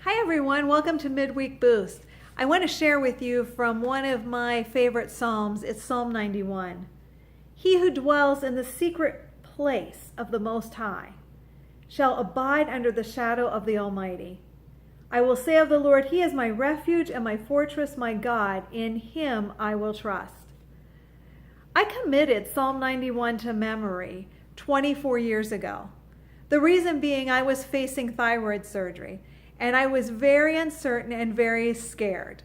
Hi everyone, welcome to Midweek Boost. I want to share with you from one of my favorite Psalms. It's Psalm 91. He who dwells in the secret place of the Most High shall abide under the shadow of the Almighty. I will say of the Lord, He is my refuge and my fortress, my God. In Him I will trust. I committed Psalm 91 to memory 24 years ago. The reason being I was facing thyroid surgery. And I was very uncertain and very scared.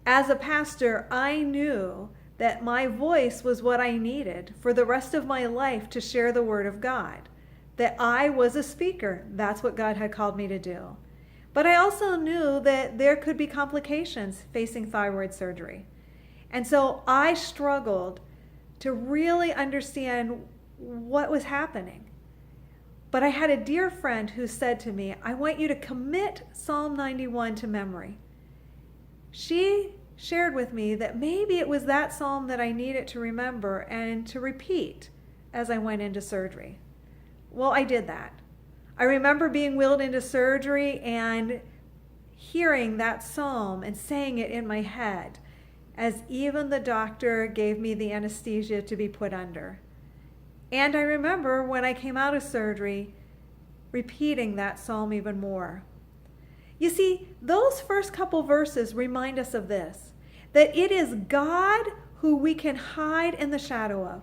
As a pastor, I knew that my voice was what I needed for the rest of my life to share the Word of God. That I was a speaker. That's what God had called me to do. But I also knew that there could be complications facing thyroid surgery. And so I struggled to really understand what was happening. But I had a dear friend who said to me, I want you to commit Psalm 91 to memory. She shared with me that maybe it was that psalm that I needed to remember and to repeat as I went into surgery. Well, I did that. I remember being wheeled into surgery and hearing that psalm and saying it in my head as even the doctor gave me the anesthesia to be put under. And I remember when I came out of surgery, repeating that psalm even more. You see, those first couple verses remind us of this, that it is God who we can hide in the shadow of.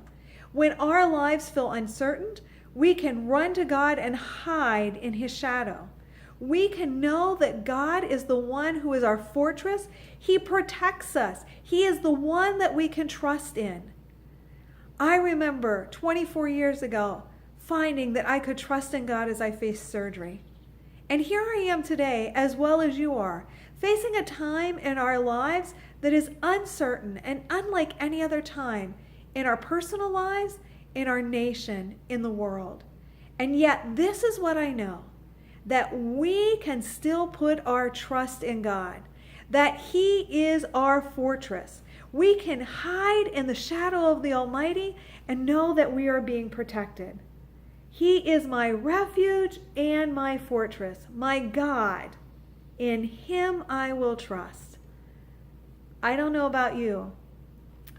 When our lives feel uncertain, we can run to God and hide in His shadow. We can know that God is the one who is our fortress. He protects us. He is the one that we can trust in. I remember 24 years ago finding that I could trust in God as I faced surgery. And here I am today, as well as you are, facing a time in our lives that is uncertain and unlike any other time in our personal lives, in our nation, in the world. And yet this is what I know, that we can still put our trust in God, that He is our fortress. We can hide in the shadow of the Almighty and know that we are being protected. He is my refuge and my fortress, my God. In Him I will trust. I don't know about you,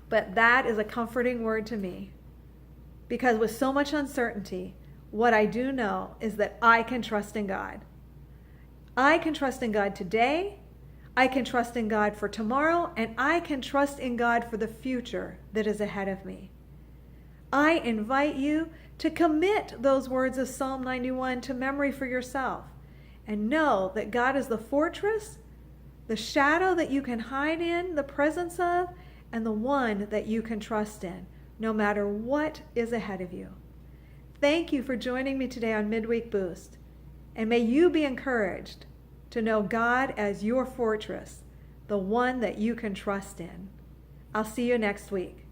but that is a comforting word to me. Because with so much uncertainty, what I do know is that I can trust in God. I can trust in God today. I can trust in God for tomorrow, and I can trust in God for the future that is ahead of me. I invite you to commit those words of Psalm 91 to memory for yourself and know that God is the fortress, the shadow that you can hide in the presence of, and the one that you can trust in, no matter what is ahead of you. Thank you for joining me today on Midweek Boost, and may you be encouraged to know God as your fortress, the one that you can trust in. I'll see you next week.